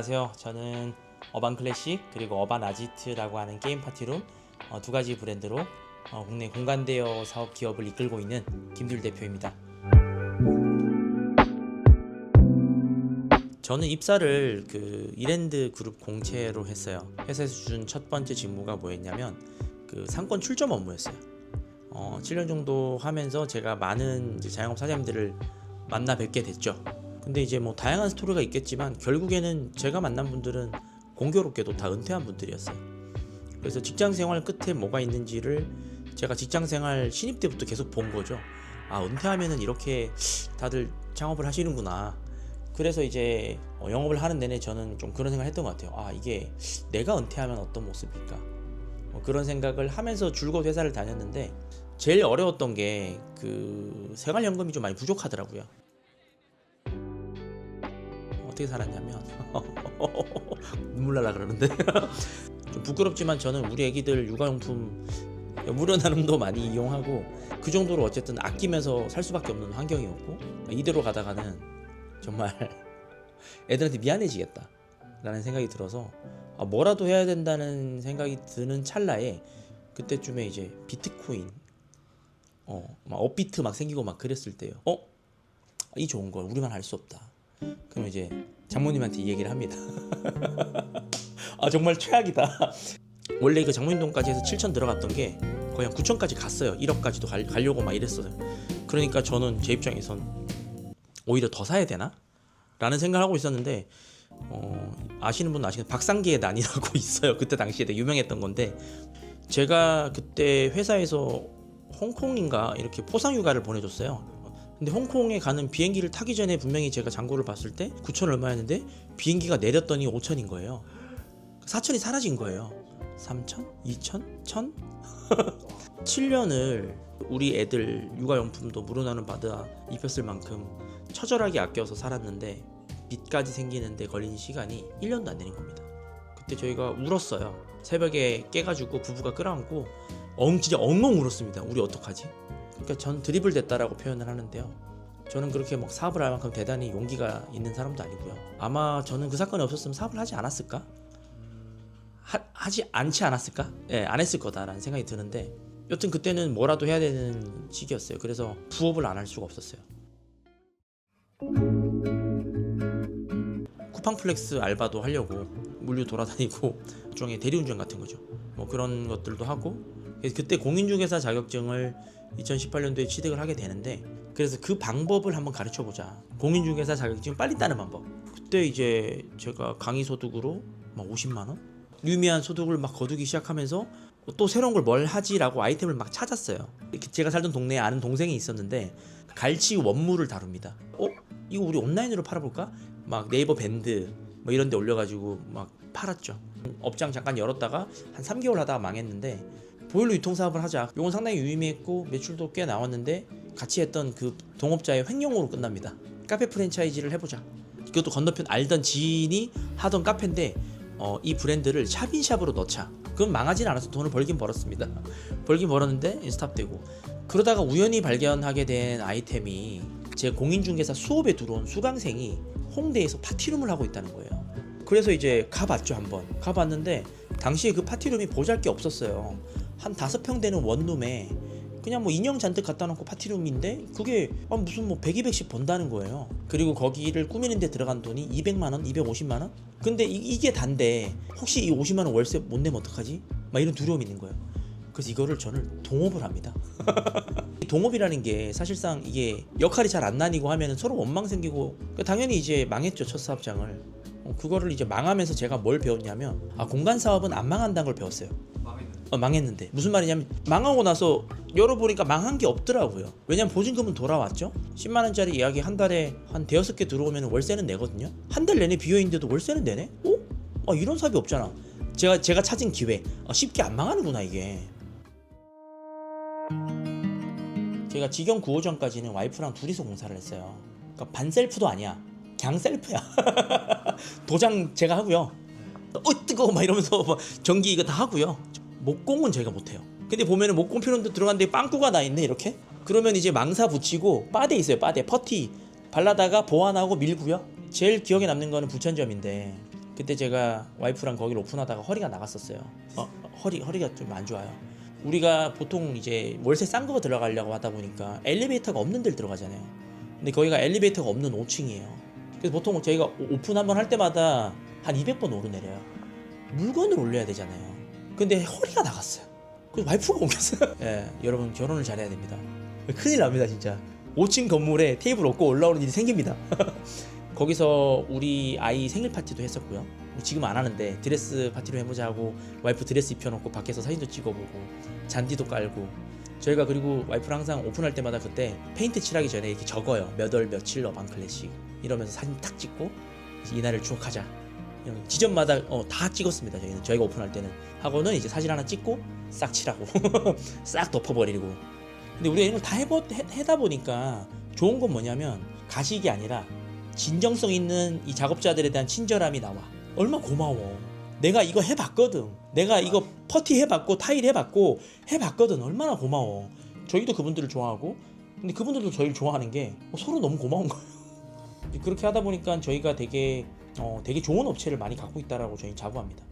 안녕하세요. 저는 어반 클래식 그리고 어반 아지트라고 하는 게임 파티룸 두 가지 브랜드로 국내 공간대여 사업 기업을 이끌고 있는 김두일 대표입니다. 저는 입사를 이랜드 그룹 공채로 했어요. 회사에서 준 첫 번째 직무가 뭐였냐면 상권 출점 업무였어요. 7년 정도 하면서 제가 많은 이제 자영업 사장님들을 만나 뵙게 됐죠. 근데 이제 뭐 다양한 스토리가 있겠지만 결국에는 제가 만난 분들은 공교롭게도 다 은퇴한 분들이었어요. 그래서 직장 생활 끝에 뭐가 있는지를 제가 직장 생활 신입 때부터 계속 본 거죠. 은퇴하면은 이렇게 다들 창업을 하시는구나. 그래서 이제 영업을 하는 내내 저는 좀 그런 생각을 했던 것 같아요. 이게 내가 은퇴하면 어떤 모습일까? 그런 생각을 하면서 줄곧 회사를 다녔는데 제일 어려웠던 게 생활연금이 좀 많이 부족하더라고요. 어떻게 살았냐면 눈물 날라 그러는데 좀 부끄럽지만 저는 우리 애기들 육아용품 무료 나눔도 많이 이용하고 그 정도로 어쨌든 아끼면서 살 수밖에 없는 환경이었고, 이대로 가다가는 정말 애들한테 미안해지겠다 라는 생각이 들어서 뭐라도 해야 된다는 생각이 드는 찰나에 그때쯤에 이제 비트코인 막 업비트 막 생기고 막 그랬을 때요. 이 좋은 걸 우리만 할 수 없다. 그럼 이제 장모님한테 이 얘기를 합니다. 정말 최악이다. 원래 장모님동까지 해서 7천 들어갔던 게 거의 한 9천까지 갔어요. 1억까지도 가려고 막 이랬어요. 그러니까 저는 제 입장에선 오히려 더 사야 되나? 라는 생각을 하고 있었는데 아시는 분은 아시는 박상기의 난이라고 있어요. 그때 당시에 되게 유명했던 건데, 제가 그때 회사에서 홍콩인가 이렇게 포상휴가를 보내줬어요. 근데 홍콩에 가는 비행기를 타기 전에 분명히 제가 잔고를 봤을 때 9천 얼마였는데 비행기가 내렸더니 5천인 거예요. 4천이 사라진 거예요. 3천? 2천? 1천? 7년을 우리 애들 육아용품도 무료 나눔 받아 입혔을 만큼 처절하게 아껴서 살았는데 빚까지 생기는데 걸린 시간이 1년도 안 되는 겁니다. 그때 저희가 울었어요. 새벽에 깨가지고 부부가 끌어안고 진짜 엉엉 울었습니다. 우리 어떡하지? 그러니까 전 드리블 됐다라고 표현을 하는데요. 저는 그렇게 막 사업을 할 만큼 대단히 용기가 있는 사람도 아니고요. 아마 저는 그 사건이 없었으면 사업을 하지 않았을까? 하지 않지 않았을까? 안 했을 거다라는 생각이 드는데, 여튼 그때는 뭐라도 해야 되는 시기였어요. 그래서 부업을 안 할 수가 없었어요. 쿠팡플렉스 알바도 하려고 물류 돌아다니고 일종의 대리운전 같은 거죠. 뭐 그런 것들도 하고, 그때 공인중개사 자격증을 2018년도에 취득을 하게 되는데, 그래서 그 방법을 한번 가르쳐보자. 공인중개사 자격증 빨리 따는 방법. 그때 이제 제가 강의 소득으로 막 50만 원? 유의미한 소득을 막 거두기 시작하면서 또 새로운 걸 뭘 하지라고 아이템을 막 찾았어요. 제가 살던 동네에 아는 동생이 있었는데 갈치 원무를 다룹니다. 이거 우리 온라인으로 팔아볼까? 막 네이버 밴드 뭐 이런 데 올려가지고 막 팔았죠. 업장 잠깐 열었다가 한 3개월 하다가 망했는데, 보일러 유통 사업을 하자. 이건 상당히 유의미했고 매출도 꽤 나왔는데 같이 했던 그 동업자의 횡령으로 끝납니다. 카페 프랜차이즈를 해보자. 이것도 건너편 알던 지인이 하던 카페인데 이 브랜드를 샵인샵으로 넣자. 그럼 망하진 않아서 돈을 벌긴 벌었습니다. 벌긴 벌었는데 스탑되고, 그러다가 우연히 발견하게 된 아이템이 제 공인중개사 수업에 들어온 수강생이 홍대에서 파티룸을 하고 있다는 거예요. 그래서 이제 가봤죠. 한번 가봤는데 당시에 그 파티룸이 보잘게 없었어요. 한 5평 되는 원룸에 그냥 뭐 인형 잔뜩 갖다 놓고 파티룸인데 그게 무슨 뭐 100, 200씩 번다는 거예요. 그리고 거기를 꾸미는 데 들어간 돈이 200만원, 250만원? 근데 이게 단데 혹시 이 50만원 월세 못 내면 어떡하지? 막 이런 두려움이 있는 거예요. 그래서 이거를 저는 동업을 합니다. 동업이라는 게 사실상 이게 역할이 잘 안 나뉘고 하면 서로 원망 생기고, 당연히 이제 망했죠. 첫 사업장을. 그거를 이제 망하면서 제가 뭘 배웠냐면 공간 사업은 안 망한다는 걸 배웠어요. 망했는데 무슨 말이냐면 망하고 나서 열어보니까 망한 게 없더라고요. 왜냐면 보증금은 돌아왔죠. 10만원짜리 예약이 한 달에 한 대여섯 개 들어오면 월세는 내거든요. 한 달 내내 비어있는데도 월세는 내네? 이런 사업이 없잖아. 제가 찾은 기회. 쉽게 안 망하는구나 이게. 제가 직영 9호점까지는 와이프랑 둘이서 공사를 했어요. 그러니까 반셀프도 아니야. 그냥 셀프야. 도장 제가 하고요. 뜨거워 막 이러면서 막 전기 이거 다 하고요. 목공은 제가 못해요. 근데 보면은 목공 표현도 들어갔는데 빵꾸가 나 있네 이렇게. 그러면 이제 망사 붙이고 빠데 있어요. 빠데 퍼티 발라다가 보완하고 밀고요. 제일 기억에 남는 거는 부천점인데 그때 제가 와이프랑 거기를 오픈하다가 허리가 나갔었어요. 허리가 좀 안 좋아요. 우리가 보통 이제 월세 싼 거 들어가려고 하다 보니까 엘리베이터가 없는 데를 들어가잖아요. 근데 거기가 엘리베이터가 없는 5층이에요. 그래서 보통 저희가 오픈 한번 할 때마다 한 200번 오르내려요. 물건을 올려야 되잖아요. 근데 허리가 나갔어요. 그래서 와이프가 옮겼어요. 예, 여러분 결혼을 잘해야 됩니다. 큰일 납니다 진짜. 5층 건물에 테이블 없고 올라오는 일이 생깁니다. 거기서 우리 아이 생일 파티도 했었고요. 지금 안 하는데 드레스 파티로 해보자 하고 와이프 드레스 입혀놓고 밖에서 사진도 찍어보고 잔디도 깔고 저희가 그리고 와이프랑 항상 오픈할 때마다 그때 페인트 칠하기 전에 이렇게 적어요. 몇 월 며칠 어반클래식 이러면서 사진 탁 찍고 이날을 추억하자. 지점마다 다 찍었습니다. 저희가 오픈할 때는 하고는 이제 사진 하나 찍고 싹 칠하고 싹 덮어버리고. 근데 우리가 이런 걸 다 해다 보니까 좋은 건 뭐냐면 가식이 아니라 진정성 있는 이 작업자들에 대한 친절함이 나와. 얼마나 고마워. 내가 이거 해봤거든. 내가 이거 퍼티 해봤고 타일 해봤거든. 얼마나 고마워. 저희도 그분들을 좋아하고 근데 그분들도 저희를 좋아하는 게 서로 너무 고마운 거예요. 그렇게 하다 보니까 저희가 되게 좋은 업체를 많이 갖고 있다라고 저희 자부합니다.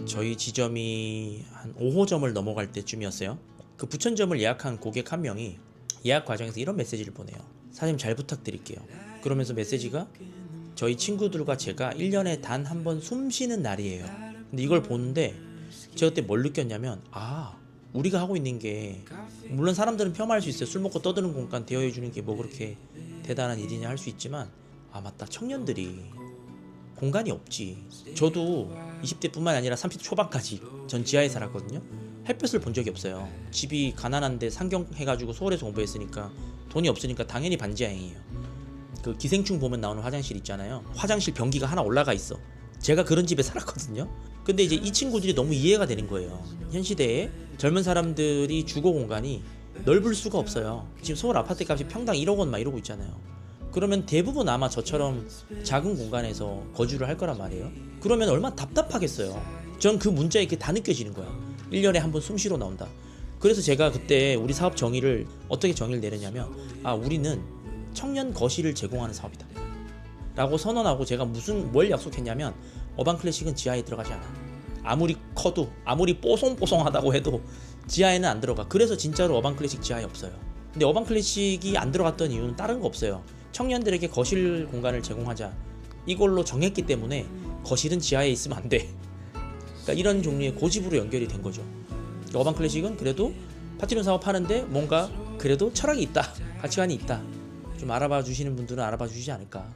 저희 지점이 한 5호점을 넘어갈 때쯤이었어요. 그 부천점을 예약한 고객 한 명이 예약 과정에서 이런 메시지를 보내요. 사장님 잘 부탁드릴게요. 그러면서 메시지가 저희 친구들과 제가 1년에 단 한 번 숨 쉬는 날이에요. 근데 이걸 보는데 제가 그때 뭘 느꼈냐면 우리가 하고 있는 게 물론 사람들은 폄하할 수 있어요. 술 먹고 떠드는 공간 대여해주는 게 뭐 그렇게 대단한 일이냐 할 수 있지만 맞다. 청년들이 공간이 없지. 저도 20대 뿐만 아니라 30대 초반까지 전 지하에 살았거든요. 햇볕을 본 적이 없어요. 집이 가난한데 상경해가지고 서울에서 공부했으니까 돈이 없으니까 당연히 반지하행이에요. 그 기생충 보면 나오는 화장실 있잖아요. 화장실 변기가 하나 올라가 있어. 제가 그런 집에 살았거든요. 근데 이제 이 친구들이 너무 이해가 되는 거예요. 현 시대에 젊은 사람들이 주거 공간이 넓을 수가 없어요. 지금 서울 아파트 값이 평당 1억 원 막 이러고 있잖아요. 그러면 대부분 아마 저처럼 작은 공간에서 거주를 할 거란 말이에요. 그러면 얼마나 답답하겠어요. 전 그 문자에 이렇게 다 느껴지는 거야. 1년에 한 번 숨 쉬러 나온다. 그래서 제가 그때 우리 사업 정의를 어떻게 정의를 내렸냐면 우리는 청년 거실을 제공하는 사업이다 라고 선언하고 제가 뭘 약속했냐면 어반클래식은 지하에 들어가지 않아. 아무리 커도 아무리 뽀송뽀송하다고 해도 지하에는 안 들어가. 그래서 진짜로 어반클래식 지하에 없어요. 근데 어반클래식이 안 들어갔던 이유는 다른 거 없어요. 청년들에게 거실 공간을 제공하자 이걸로 정했기 때문에 거실은 지하에 있으면 안 돼. 그러니까 이런 종류의 고집으로 연결이 된 거죠. 어반클래식은 그래도 파티룸 사업하는데 뭔가 그래도 철학이 있다. 가치관이 있다. 좀 알아봐 주시는 분들은 알아봐 주시지 않을까.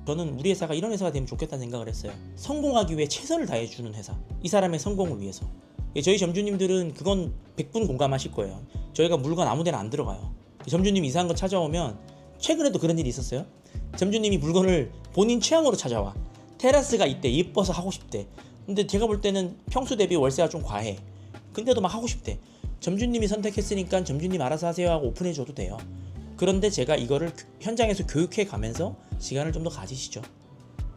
저는 우리 회사가 이런 회사가 되면 좋겠다는 생각을 했어요. 성공하기 위해 최선을 다해주는 회사. 이 사람의 성공을 위해서. 저희 점주님들은 그건 100분 공감하실 거예요. 저희가 물건 아무 데나 안 들어가요. 점주님 이상한 거 찾아오면 최근에도 그런 일이 있었어요. 점주님이 물건을 본인 취향으로 찾아와. 테라스가 있대. 예뻐서 하고 싶대. 근데 제가 볼 때는 평수 대비 월세가 좀 과해. 근데도 막 하고 싶대. 점주님이 선택했으니까 점주님 알아서 하세요 하고 오픈해줘도 돼요. 그런데 제가 이거를 현장에서 교육해 가면서 시간을 좀 더 가지시죠.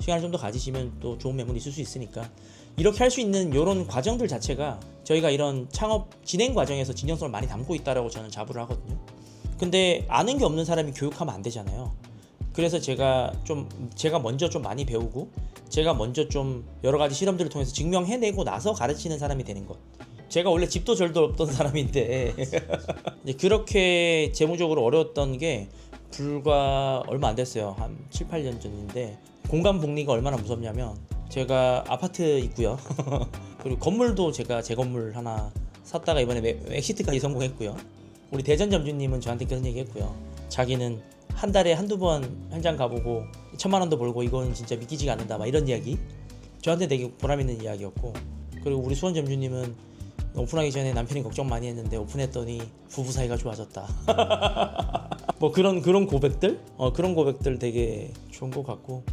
시간을 좀 더 가지시면 또 좋은 매물이 있을 수 있으니까 이렇게 할 수 있는 이런 과정들 자체가 저희가 이런 창업 진행 과정에서 진정성을 많이 담고 있다라고 저는 자부를 하거든요. 근데 아는 게 없는 사람이 교육하면 안 되잖아요. 그래서 제가 먼저 좀 많이 배우고 제가 먼저 좀 여러 가지 실험들을 통해서 증명해내고 나서 가르치는 사람이 되는 것. 제가 원래 집도 절도 없던 사람인데 이제 그렇게 재무적으로 어려웠던 게 불과 얼마 안 됐어요. 한 7, 8년 전인데 공간 복리가 얼마나 무섭냐면 제가 아파트 있고요. 그리고 건물도 제가 제 건물 하나 샀다가 이번에 엑시트까지 성공했고요. 우리 대전 점주님은 저한테 그런 얘기 했고요. 자기는 한 달에 한두 번 현장 가보고 1,000만 원도 벌고 이건 진짜 믿기지가 않는다 막 이런 이야기. 저한테 되게 보람 있는 이야기였고, 그리고 우리 수원 점주님은 오픈하기 전에 남편이 걱정 많이 했는데 오픈했더니 부부 사이가 좋아졌다. 뭐 그런 고백들? 그런 고백들 되게 좋은 것 같고.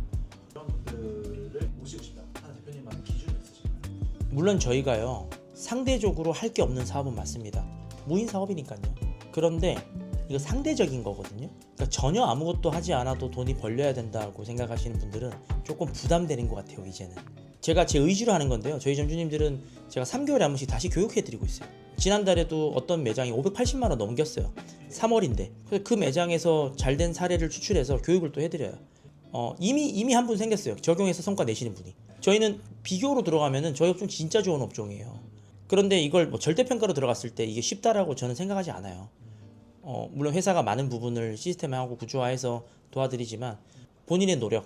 그런 분들을 모시고 싶다 하는 대표님만의 기준이 있으신가요? 물론 저희가요 상대적으로 할 게 없는 사업은 맞습니다. 무인 사업이니까요. 그런데 이거 상대적인 거거든요. 그러니까 전혀 아무것도 하지 않아도 돈이 벌려야 된다고 생각하시는 분들은 조금 부담되는 것 같아요. 이제는 제가 제 의지로 하는 건데요. 저희 점주님들은 제가 3개월에 한 번씩 다시 교육해드리고 있어요. 지난달에도 어떤 매장이 580만 원 넘겼어요. 3월인데. 그래서 그 매장에서 잘된 사례를 추출해서 교육을 또 해드려요. 이미 한 분 생겼어요. 적용해서 성과 내시는 분이. 저희는 비교로 들어가면은 저희 업종 진짜 좋은 업종이에요. 그런데 이걸 뭐 절대평가로 들어갔을 때 이게 쉽다라고 저는 생각하지 않아요. 물론 회사가 많은 부분을 시스템화하고 구조화해서 도와드리지만 본인의 노력,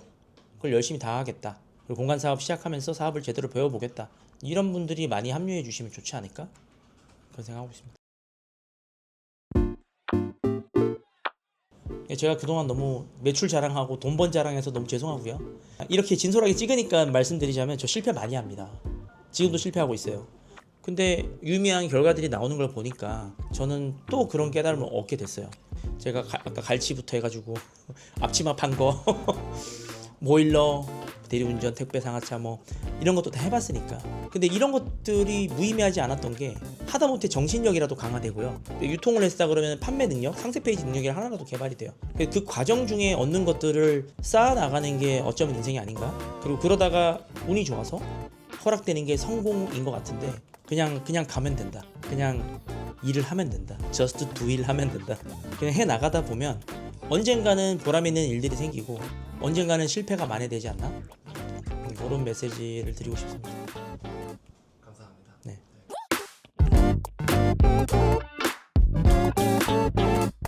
그걸 열심히 다하겠다. 그리고 공간 사업 시작하면서 사업을 제대로 배워보겠다. 이런 분들이 많이 합류해 주시면 좋지 않을까? 그런 생각하고 있습니다. 제가 그동안 너무 매출 자랑하고 돈 번 자랑해서 너무 죄송하고요. 이렇게 진솔하게 찍으니까 말씀드리자면 저 실패 많이 합니다. 지금도 실패하고 있어요. 근데 유의미한 결과들이 나오는 걸 보니까 저는 또 그런 깨달음을 얻게 됐어요. 제가 아까 갈치부터 해가지고 앞치마 판 거, 보일러, 대리운전, 택배, 상하차 뭐 이런 것도 다 해봤으니까. 근데 이런 것들이 무의미하지 않았던 게 하다못해 정신력이라도 강화되고요. 유통을 했다 그러면 판매 능력, 상세 페이지 능력이 하나라도 개발이 돼요. 그 과정 중에 얻는 것들을 쌓아 나가는 게 어쩌면 인생이 아닌가. 그리고 그러다가 운이 좋아서 허락되는 게 성공인 것 같은데 그냥 가면 된다. 그냥 일을 하면 된다. Just do 일 하면 된다. 그냥 해 나가다 보면 언젠가는 보람 있는 일들이 생기고 언젠가는 실패가 만회되지 않나? 그런 메시지를 드리고 싶습니다.